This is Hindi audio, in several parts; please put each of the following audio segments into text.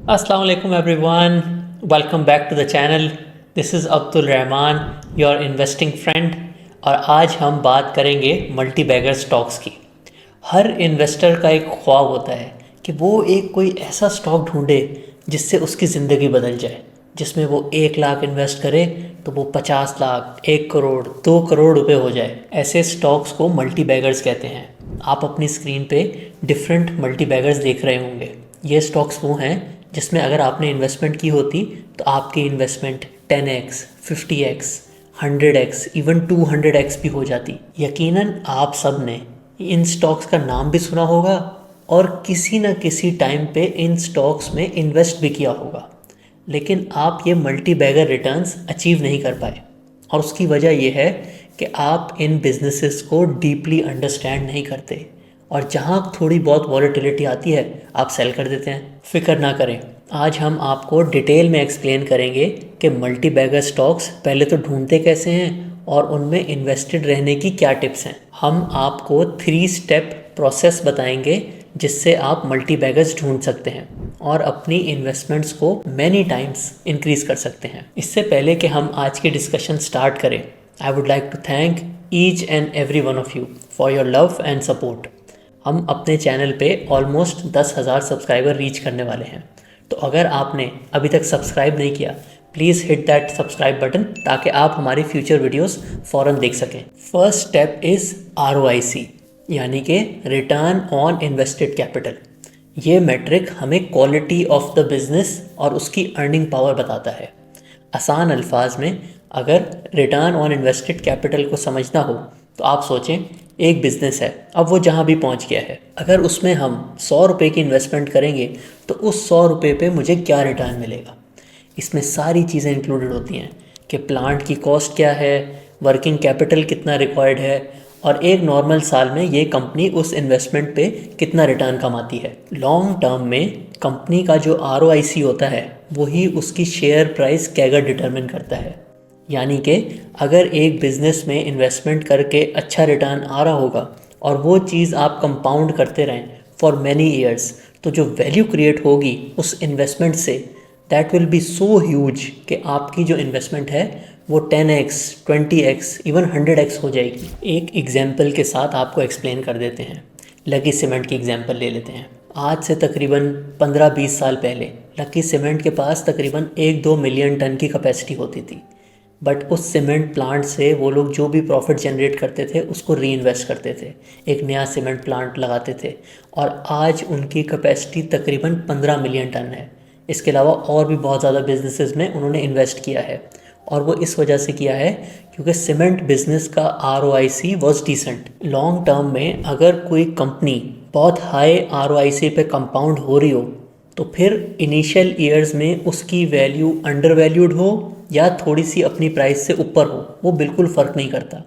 Assalamu alaikum everyone. Welcome back to the channel. This is Abdul Rahman, your investing friend. और आज हम बात करेंगे मल्टी बैगर स्टॉक्स की। हर इन्वेस्टर का एक ख्वाब होता है कि वो एक कोई ऐसा स्टॉक ढूंढे जिससे उसकी ज़िंदगी बदल जाए, जिसमें वो 1 लाख इन्वेस्ट करे तो वो 50 लाख, 1 करोड़, 2 करोड़ रुपए हो जाए। ऐसे स्टॉक्स को मल्टी बैगर्स कहते हैं। आप अपनी स्क्रीन पे डिफरेंट मल्टी बैगर्स देख रहे होंगे। ये स्टॉक्स वो हैं जिसमें अगर आपने इन्वेस्टमेंट की होती तो आपकी investment 10x, 50x, 100x, even 200x भी हो जाती। यकीनन आप सब ने इन स्टॉक्स का नाम भी सुना होगा और किसी न किसी टाइम पे इन स्टॉक्स में इन्वेस्ट भी किया होगा, लेकिन आप ये मल्टी बैगर रिटर्न्स अचीव नहीं कर पाए। और उसकी वजह यह है कि आप इन बिजनेसेस को डीपली अंडरस्टैंड नहीं करते और जहाँ थोड़ी बहुत वॉलेटिलिटी आती है आप सेल कर देते हैं। फिक्र ना करें, आज हम आपको डिटेल में एक्सप्लेन करेंगे कि मल्टी बैगर स्टॉक्स पहले तो ढूंढते कैसे हैं और उनमें इन्वेस्टेड रहने की क्या टिप्स हैं। हम आपको 3 स्टेप प्रोसेस बताएंगे जिससे आप मल्टी बैगर्स ढूंढ सकते हैं और अपनी इन्वेस्टमेंट्स को मैनी टाइम्स इंक्रीज कर सकते हैं। इससे पहले कि हम आज की डिस्कशन स्टार्ट करें, I would like to thank each and every one of you for your love and support. हम अपने चैनल पे ऑलमोस्ट 10,000 सब्सक्राइबर रीच करने वाले हैं, तो अगर आपने अभी तक सब्सक्राइब नहीं किया please hit that subscribe button ताकि आप हमारी फ्यूचर वीडियोस फ़ौरन देख सकें। फर्स्ट स्टेप इज़ ROIC, यानी कि रिटर्न ऑन इन्वेस्टेड कैपिटल। ये मैट्रिक हमें क्वालिटी ऑफ द बिज़नेस और उसकी अर्निंग पावर बताता है। आसान अल्फाज में अगर रिटर्न ऑन इन्वेस्टेड कैपिटल को समझना हो तो आप सोचें, एक बिज़नेस है, अब वो जहाँ भी पहुँच गया है, अगर उसमें हम 100 रुपये की इन्वेस्टमेंट करेंगे तो उस 100 रुपये पे मुझे क्या रिटर्न मिलेगा। इसमें सारी चीज़ें इंक्लूडेड होती हैं कि प्लांट की कॉस्ट क्या है, वर्किंग कैपिटल कितना रिक्वायर्ड है और एक नॉर्मल साल में ये कंपनी उस इन्वेस्टमेंट पे कितना रिटर्न कमाती है। लॉन्ग टर्म में कंपनी का जो ROIC होता है वही उसकी शेयर प्राइस कैगर डिटरमिन करता है। यानी कि अगर एक बिज़नेस में इन्वेस्टमेंट करके अच्छा रिटर्न आ रहा होगा और वो चीज़ आप कंपाउंड करते रहें फॉर मैनी ईयर्स, तो जो वैल्यू क्रिएट होगी उस investment say that will be so huge कि आपकी जो इन्वेस्टमेंट है वो 10x, 20x, इवन 100x हो जाएगी। एक एग्जाम्पल के साथ आपको एक्सप्लेन कर देते हैं। लकी सीमेंट की एग्जाम्पल ले लेते हैं। आज से तकरीबन 15-20 साल पहले लकी सीमेंट के पास तकरीबन 1-2 मिलियन टन की कैपेसिटी होती थी, बट उस सीमेंट प्लांट से वो लोग जो भी प्रॉफिट जनरेट करते थे उसको री इन्वेस्ट करते थे, एक नया सीमेंट प्लांट लगाते थे और आज उनकी कैपेसिटी तकरीबन 15 मिलियन टन है। इसके अलावा और भी बहुत ज़्यादा बिजनेसेस में उन्होंने इन्वेस्ट किया है और वो इस वजह से किया है क्योंकि सीमेंट बिजनेस का ROIC was decent. Long term में अगर कोई कंपनी बहुत हाई ROIC पे कंपाउंड हो रही हो तो फिर इनिशियल ईयर्स में उसकी वैल्यू अंडर वैल्यूड हो या थोड़ी सी अपनी प्राइस से ऊपर हो, वो बिल्कुल फ़र्क नहीं करता।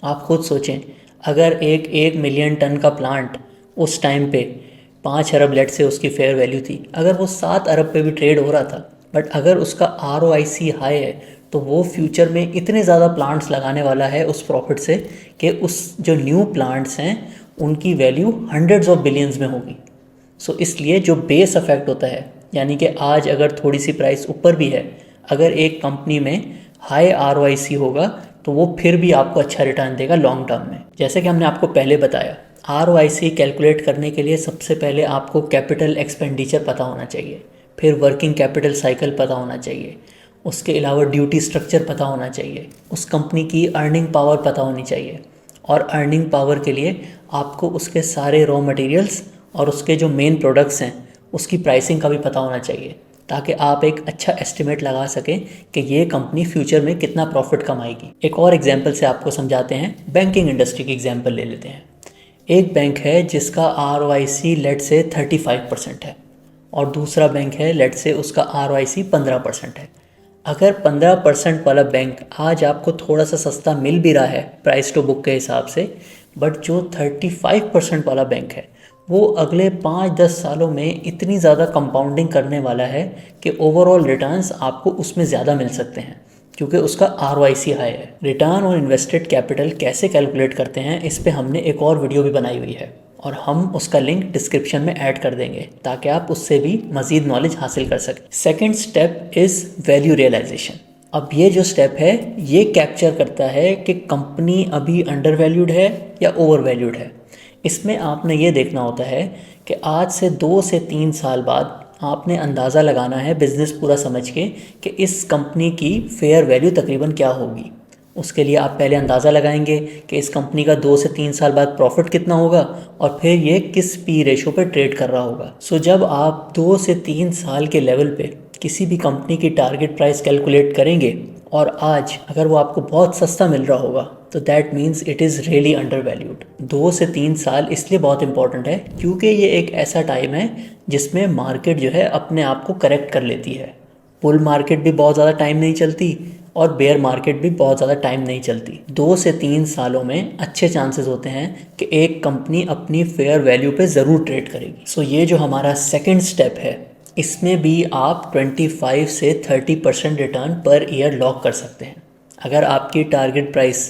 आप खुद सोचें, अगर एक 1 मिलियन टन का प्लांट उस टाइम पे 5 अरब लेट से उसकी फेयर वैल्यू थी, अगर वो 7 अरब पे भी ट्रेड हो रहा था, बट अगर उसका ROIC हाई है तो वो फ्यूचर में इतने ज़्यादा प्लांट्स लगाने वाला है उस प्रॉफिट से कि उस जो न्यू प्लांट्स हैं उनकी वैल्यू हंड्रेड्स ऑफ बिलियंस में होगी। सो इसलिए जो बेस इफेक्ट होता है, यानी कि आज अगर थोड़ी सी प्राइस ऊपर भी है, अगर एक कंपनी में हाई ROIC होगा तो वो फिर भी आपको अच्छा रिटर्न देगा लॉन्ग टर्म में। जैसे कि हमने आपको पहले बताया, ROIC कैलकुलेट करने के लिए सबसे पहले आपको कैपिटल एक्सपेंडिचर पता होना चाहिए, फिर वर्किंग कैपिटल साइकिल पता होना चाहिए, उसके अलावा ड्यूटी स्ट्रक्चर पता होना चाहिए, उस कंपनी की अर्निंग पावर पता होनी चाहिए और अर्निंग पावर के लिए आपको उसके सारे रॉ मटेरियल्स और उसके जो मेन प्रोडक्ट्स हैं उसकी प्राइसिंग का भी पता होना चाहिए ताकि आप एक अच्छा एस्टिमेट लगा सकें कि ये कंपनी फ्यूचर में कितना प्रॉफिट कमाएगी। एक और एग्जांपल से आपको समझाते हैं, बैंकिंग इंडस्ट्री की एग्जांपल ले लेते हैं। एक बैंक है जिसका ROIC लेट से 35% है और दूसरा बैंक है लेट से उसका ROIC 15% है। अगर 15% वाला बैंक आज आपको थोड़ा सा सस्ता मिल भी रहा है प्राइस टू बुक के हिसाब से, बट जो 35% वाला बैंक है वो अगले 5-10 सालों में इतनी ज़्यादा कंपाउंडिंग करने वाला है कि ओवरऑल रिटर्न्स आपको उसमें ज़्यादा मिल सकते हैं क्योंकि उसका ROIC हाई है। रिटर्न ऑन इन्वेस्टेड कैपिटल कैसे कैलकुलेट करते हैं इस पे हमने एक और वीडियो भी बनाई हुई है, और हम उसका लिंक डिस्क्रिप्शन में ऐड कर देंगे ताकि आप उससे भी मज़ीद नॉलेज हासिल कर सकें। Second step is value realization. अब ये जो स्टेप है ये कैप्चर करता है कि कंपनी अभी अंडर वैल्यूड है या ओवर वैल्यूड है। इसमें आपने ये देखना होता है कि आज से 2 से 3 साल बाद आपने अंदाज़ा लगाना है बिज़नेस पूरा समझ के कि इस कंपनी की फेयर वैल्यू तकरीबन क्या होगी। उसके लिए आप पहले अंदाज़ा लगाएंगे कि इस कंपनी का 2 से 3 साल बाद प्रॉफिट कितना होगा और फिर ये किस पी रेशो पर ट्रेड कर रहा होगा। सो जब आप 2 से 3 साल के लेवल पे किसी भी कंपनी की टारगेट प्राइस कैलकुलेट करेंगे और आज अगर वो आपको बहुत सस्ता मिल रहा होगा तो that means it is really under valued. 2 से 3 साल इसलिए बहुत इंपॉर्टेंट है क्योंकि ये एक ऐसा टाइम है जिसमें मार्केट जो है अपने आप को करेक्ट कर लेती है। बुल मार्केट भी बहुत ज़्यादा टाइम नहीं चलती और बेयर मार्केट भी बहुत ज़्यादा टाइम नहीं चलती। 2 से 3 सालों में अच्छे चांसेस होते हैं कि एक कंपनी अपनी फेयर वैल्यू पे ज़रूर ट्रेड करेगी। सो ये जो हमारा सेकंड स्टेप है इसमें भी आप 25 से 30% रिटर्न पर ईयर लॉक कर सकते हैं। अगर आपकी टारगेट प्राइस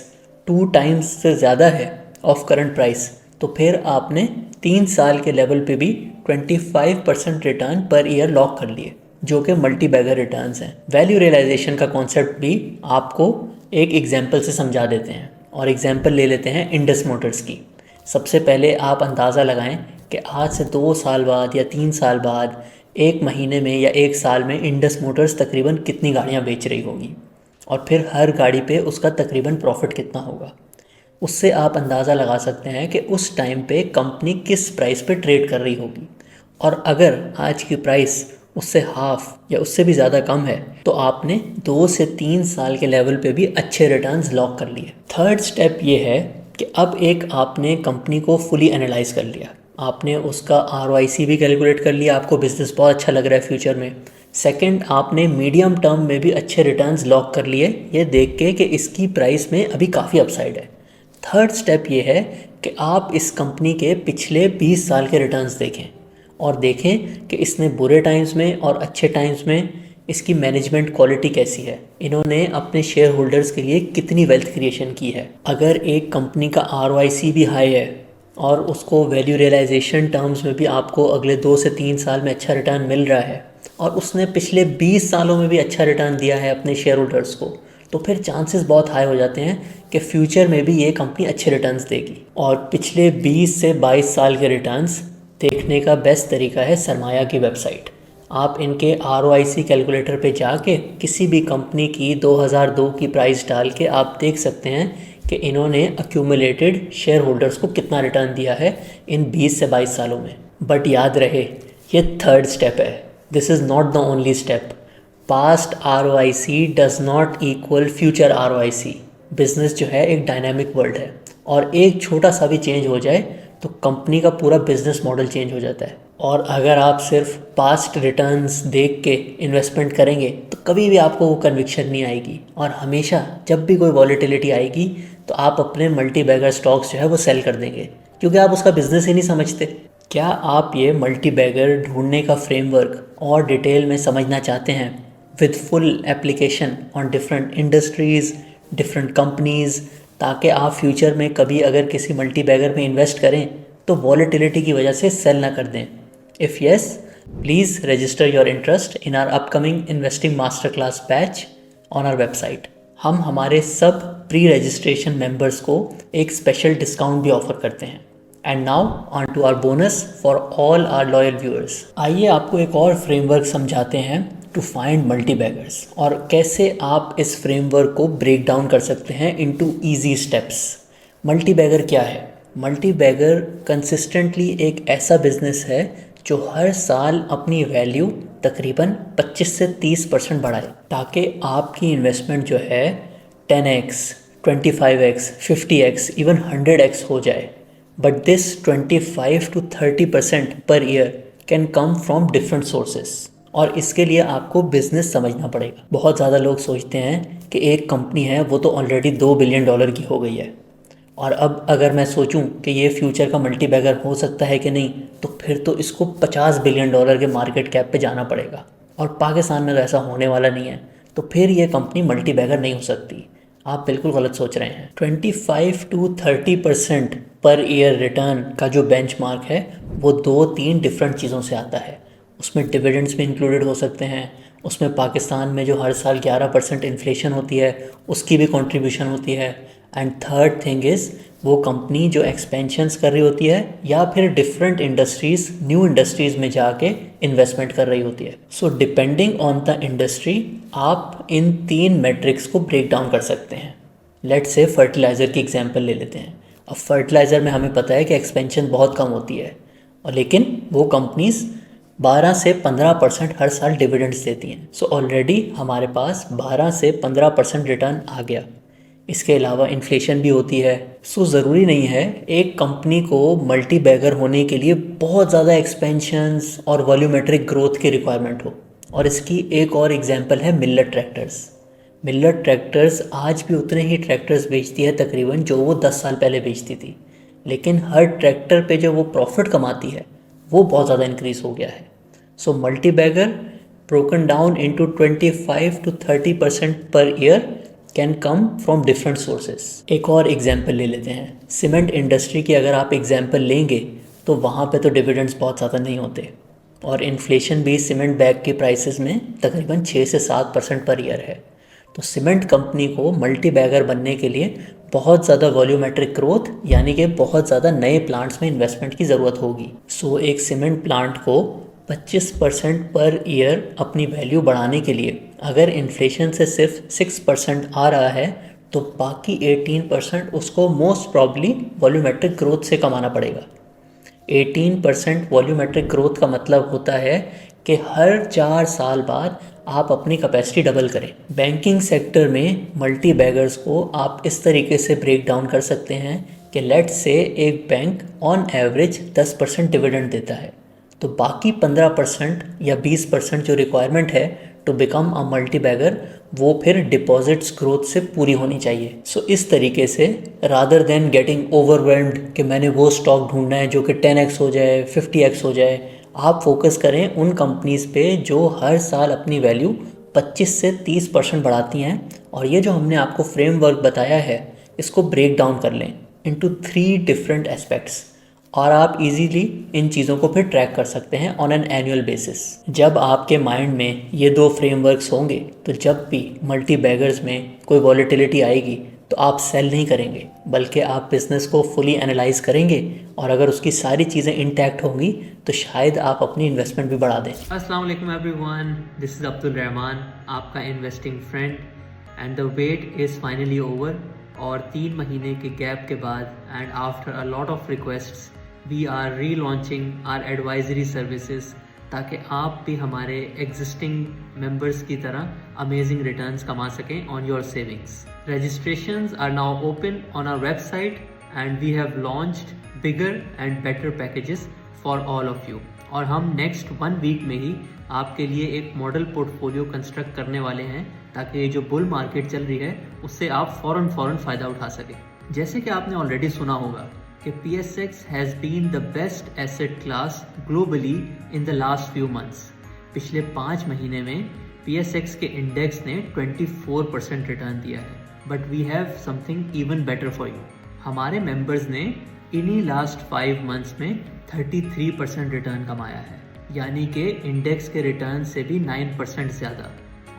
2 टाइम्स से ज़्यादा है ऑफ करंट प्राइस तो फिर आपने 3 साल के लेवल पे भी 25% रिटर्न पर ईयर लॉक कर लिए जो कि मल्टी बैगर रिटर्न्स हैं। वैल्यू रियलाइजेशन का कॉन्सेप्ट भी आपको एक एग्जांपल से समझा देते हैं और एग्जांपल ले लेते हैं इंडस मोटर्स की। सबसे पहले आप अंदाज़ा लगाएं कि आज से 2 साल बाद या 3 साल बाद 1 महीने में या 1 साल में इंडस मोटर्स तकरीबन कितनी गाड़ियाँ बेच रही होगी और फिर हर गाड़ी पे उसका तकरीबन प्रॉफिट कितना होगा। उससे आप अंदाज़ा लगा सकते हैं कि उस टाइम पे कंपनी किस प्राइस पे ट्रेड कर रही होगी और अगर आज की प्राइस उससे हाफ या उससे भी ज़्यादा कम है तो आपने 2 से 3 साल के लेवल पे भी अच्छे रिटर्न्स लॉक कर लिए। थर्ड स्टेप ये है कि अब एक आपने कंपनी को फुली एनालाइज कर लिया, आपने उसका ROIC भी कैलकुलेट कर लिया, आपको बिजनेस बहुत अच्छा लग रहा है फ्यूचर में। सेकंड, आपने मीडियम टर्म में भी अच्छे रिटर्न्स लॉक कर लिए ये देख के कि इसकी प्राइस में अभी काफ़ी अपसाइड है। थर्ड स्टेप ये है कि आप इस कंपनी के पिछले 20 साल के रिटर्न्स देखें और देखें कि इसने बुरे टाइम्स में और अच्छे टाइम्स में इसकी मैनेजमेंट क्वालिटी कैसी है, इन्होंने अपने शेयर होल्डर्स के लिए कितनी वेल्थ क्रिएशन की है। अगर एक कंपनी का ROIC भी हाई है और उसको वैल्यू रियलाइजेशन टर्म्स में भी आपको अगले 2 से 3 साल में अच्छा रिटर्न मिल रहा है और उसने पिछले 20 सालों में भी अच्छा रिटर्न दिया है अपने शेयर होल्डर्स को, तो फिर चांसेस बहुत हाई हो जाते हैं कि फ्यूचर में भी ये कंपनी अच्छे रिटर्न्स देगी। और पिछले 20 से 22 साल के रिटर्न्स देखने का बेस्ट तरीका है सरमाया की वेबसाइट। आप इनके ROIC कैलकुलेटर पे जाके किसी भी कंपनी की 2002 की प्राइस डाल के आप देख सकते हैं कि इन्होंने अक्यूमुलेटेड शेयर होल्डर्स को कितना रिटर्न दिया है इन 20 से 22 सालों में। बट याद रहे ये थर्ड स्टेप है, this is not the only step. Past ROIC does not equal future ROIC। Business जो है एक डायनामिक वर्ल्ड है और एक छोटा सा भी चेंज हो जाए तो कंपनी का पूरा बिजनेस मॉडल चेंज हो जाता है। और अगर आप सिर्फ पास्ट रिटर्न्स देख के इन्वेस्टमेंट करेंगे तो कभी भी आपको वो कन्विक्शन नहीं आएगी और हमेशा जब भी कोई वॉलेटिलिटी आएगी तो आप अपने मल्टी बैगर स्टॉक्स जो है वो सेल कर देंगे क्योंकि आप उसका बिजनेस ही नहीं समझते। क्या आप ये मल्टी बैगर ढूंढने का फ्रेमवर्क और डिटेल में समझना चाहते हैं with full application on different industries, different companies, ताकि आप फ्यूचर में कभी अगर किसी मल्टी बैगर में इन्वेस्ट करें तो वॉलेटिलिटी की वजह से सेल ना कर दें? If yes, please register your interest in our upcoming investing master class batch on our website. हम हमारे सब प्री रजिस्ट्रेशन मेंबर्स को एक स्पेशल डिस्काउंट भी ऑफर करते हैं। And now on to our bonus for all our loyal viewers. आइए आपको एक और फ्रेमवर्क समझाते हैं टू फाइंड मल्टी बैगर्स और कैसे आप इस फ्रेमवर्क को ब्रेक डाउन कर सकते हैं into easy steps. Multi bagger क्या है? मल्टी बैगर कंसिस्टेंटली एक ऐसा बिजनेस है जो हर साल अपनी वैल्यू तकरीबन 25 से 30% बढ़ाए ताकि आपकी इन्वेस्टमेंट जो है 10x, 25x, 50x, even 100x हो जाए। But this 25 to 30% per year can come from different sources और इसके लिए आपको बिजनेस समझना पड़ेगा। बहुत ज़्यादा लोग सोचते हैं कि एक कंपनी है वो तो ऑलरेडी $2 बिलियन की हो गई है और अब अगर मैं सोचूं कि ये फ्यूचर का मल्टी बैगर हो सकता है कि नहीं तो फिर तो इसको $50 बिलियन के मार्केट कैप पे जाना पड़ेगा और पाकिस्तान में तो ऐसा होने वाला नहीं है, तो फिर ये कंपनी मल्टी बैगर नहीं हो सकती। आप बिल्कुल गलत सोच रहे हैं। 25 to 30% पर ईयर रिटर्न का जो बेंचमार्क है वो 2-3 डिफरेंट चीज़ों से आता है। उसमें डिविडेंड्स भी इंक्लूडेड हो सकते हैं, उसमें पाकिस्तान में जो हर साल 11% इन्फ्लेशन होती है उसकी भी कंट्रीब्यूशन होती है, एंड थर्ड थिंग इज़ वो कंपनी जो एक्सपेंशंस कर रही होती है या फिर डिफरेंट इंडस्ट्रीज़, न्यू इंडस्ट्रीज़ में जाके इन्वेस्टमेंट कर रही होती है। So depending on the industry आप इन 3 मैट्रिक्स को ब्रेक डाउन कर सकते हैं। लेट्स से फर्टिलाइज़र की एग्जांपल ले लेते हैं। अब फर्टिलाइज़र में हमें पता है कि एक्सपेंशन बहुत कम होती है, और लेकिन वो कंपनीज़ 12 से 15% हर साल डिविडेंड्स देती हैं। सो ऑलरेडी हमारे पास 12 से 15% रिटर्न आ गया। इसके अलावा इन्फ्लेशन भी होती है। सो ज़रूरी नहीं है एक कंपनी को मल्टी बैगर होने के लिए बहुत ज़्यादा एक्सपेंशंस और वॉल्यूमेट्रिक ग्रोथ की रिक्वायरमेंट हो। और इसकी एक और एग्जांपल है मिलर ट्रैक्टर्स। मिलर ट्रैक्टर्स आज भी उतने ही ट्रैक्टर्स बेचती है तकरीबन जो वो 10 साल पहले बेचती थी, लेकिन हर ट्रैक्टर पे जो वो प्रॉफिट कमाती है वो बहुत ज़्यादा इंक्रीज़ हो गया है। So multi bagger broken down into 25 to 30% per year can come from different sources. एक और एग्जांपल ले लेते हैं। सीमेंट इंडस्ट्री की अगर आप एग्जांपल लेंगे तो वहाँ पे तो डिविडेंड्स बहुत ज़्यादा नहीं होते, और इन्फ्लेशन भी सीमेंट बैग के प्राइसेस में तकरीबन 6 से 7% पर ईयर है। तो सीमेंट कंपनी को मल्टी बैगर बनने के लिए बहुत ज़्यादा वॉल्यूमेट्रिक ग्रोथ यानी कि बहुत ज़्यादा नए प्लांट्स में इन्वेस्टमेंट की ज़रूरत होगी। सो एक सीमेंट प्लांट को 25% पर ईयर अपनी वैल्यू बढ़ाने के लिए अगर इन्फ्लेशन से सिर्फ 6% आ रहा है तो बाकी 18% उसको मोस्ट प्रॉब्ली वॉल्यूमेट्रिक ग्रोथ से कमाना पड़ेगा। 18% वॉल्यूमेट्रिक ग्रोथ का मतलब होता है कि हर 4 साल बाद आप अपनी कैपेसिटी डबल करें। बैंकिंग सेक्टर में मल्टी बैगर्स को आप इस तरीके से ब्रेक डाउन कर सकते हैं कि लेट्स से एक बैंक ऑन एवरेज 10% डिविडेंड देता है, तो बाकी 15% या 20% जो रिक्वायरमेंट है to become a multi bagger वो फिर डिपॉजिट्स ग्रोथ से पूरी होनी चाहिए। सो इस तरीके से रादर देन गेटिंग ओवरवेल्म्ड कि मैंने वो स्टॉक ढूंढना है जो कि 10x हो जाए, 50x हो जाए, आप फोकस करें उन कंपनीज़ पे जो हर साल अपनी वैल्यू 25 से 30% बढ़ाती हैं। और ये जो हमने आपको फ्रेमवर्क बताया है इसको ब्रेक डाउन कर लें इनटू 3 डिफरेंट एस्पेक्ट्स, और आप इजीली इन चीज़ों को फिर ट्रैक कर सकते हैं ऑन एन एनुअल बेसिस। जब आपके माइंड में ये 2 फ्रेमवर्क्स होंगे तो जब भी मल्टी बैगर्स में कोई वॉलेटिलिटी आएगी तो आप सेल नहीं करेंगे, बल्कि आप बिज़नेस को फुली एनालाइज करेंगे, और अगर उसकी सारी चीज़ें इंटैक्ट होंगी तो शायद आप अपनी इन्वेस्टमेंट भी बढ़ा दें। अस्सलाम वालेकुम everyone, this is Abdul Rahman, आपका investing friend, and the wait is finally over. और 3 महीने के गैप के बाद and after a lot of requests we are relaunching our advisory services, ताकि आप भी हमारे एग्जिस्टिंग मेंबर्स की तरह अमेजिंग रिटर्न्स कमा सकें on your savings. Registrations are now open on our website and we have launched bigger and better packages for all of you। और हम नेक्स्ट 1 वीक में ही आपके लिए एक मॉडल पोर्टफोलियो कंस्ट्रक्ट करने वाले हैं, ताकि ये जो बुल मार्केट चल रही है उससे आप फ़ौरन फ़ायदा उठा सकें। जैसे कि आपने ऑलरेडी सुना होगा कि PSX has been the best asset class globally in the last few months. पिछले 5 महीने में PSX के इंडेक्स ने 24% रिटर्न दिया है, but we have something even better for you. हमारे मेंबर्स ने इन्हीं लास्ट 5 मंथ्स में 33% रिटर्न कमाया है, यानी कि इंडेक्स के रिटर्न से भी 9% ज़्यादा,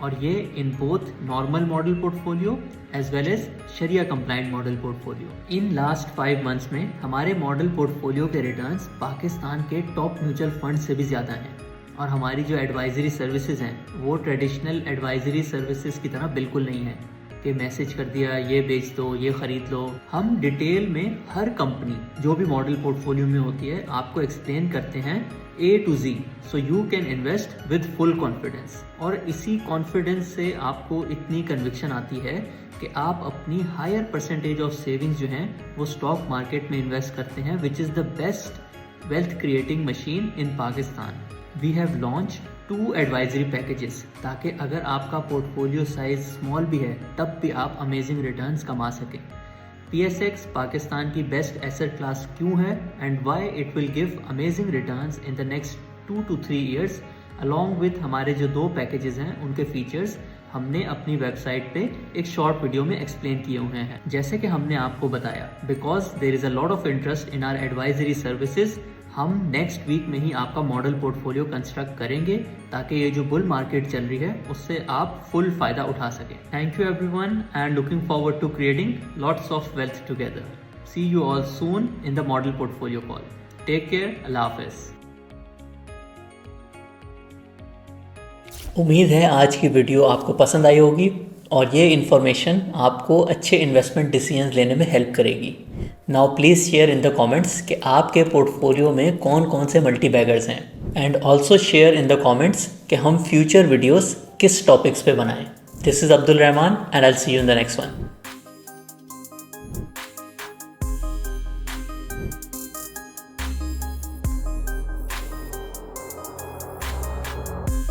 और ये in both normal model portfolio as well as शरिया compliant model portfolio. In last 5 months में हमारे मॉडल पोर्टफोलियो के रिटर्न्स पाकिस्तान के टॉप म्यूचुअल फंड से भी ज़्यादा हैं, और हमारी जो एडवाइजरी सर्विसेज हैं वो ट्रेडिशनल एडवाइजरी सर्विसेज की तरह बिल्कुल नहीं है कि मैसेज कर दिया ये बेच दो, ये ख़रीद लो। हम डिटेल में हर कंपनी जो भी मॉडल पोर्टफोलियो में होती है आपको एक्सप्लेन करते हैं A to Z, so you can invest with full confidence. और इसी कॉन्फिडेंस से आपको इतनी कन्विक्शन आती है कि आप अपनी हायर परसेंटेज ऑफ सेविंग्स जो हैं वो स्टॉक मार्केट में इन्वेस्ट करते हैं, which is the best wealth creating machine in Pakistan. We have launch 2 advisory packages, ताकि अगर आपका पोर्टफोलियो साइज स्मॉल भी है तब भी आप अमेजिंग रिटर्न्स कमा सकें। PSX पाकिस्तान की बेस्ट एसेट क्लास क्यों है and why it will give amazing returns in the next 2 to 3 years, along with हमारे जो 2 पैकेजेस हैं उनके फीचर्स हमने अपनी वेबसाइट पे एक शॉर्ट वीडियो में एक्सप्लेन किए हुए हैं। जैसे कि हमने आपको बताया, because there is a lot of interest in our advisory services, हम नेक्स्ट वीक में ही आपका मॉडल पोर्टफोलियो कंस्ट्रक्ट करेंगे ताकि ये जो बुल मार्केट चल रही है उससे आप फुल फायदा उठा सकें। Thank you everyone and looking forward to creating lots of wealth together. See you all soon in the model portfolio call. Take care, अल्लाह हाफिज़। उम्मीद है आज की वीडियो आपको पसंद आई होगी और ये इन्फॉर्मेशन आपको अच्छे इन्वेस्टमेंट डिसीजंस लेने में हेल्प करेगी। Now please share in the comments कि आपके पोर्टफोलियो में कौन कौन से मल्टी बैगर्स हैं, and also share in the comments कि हम फ्यूचर वीडियोस किस टॉपिक्स पे बनाएं। This is Abdul Rahman and I will see you in the next one.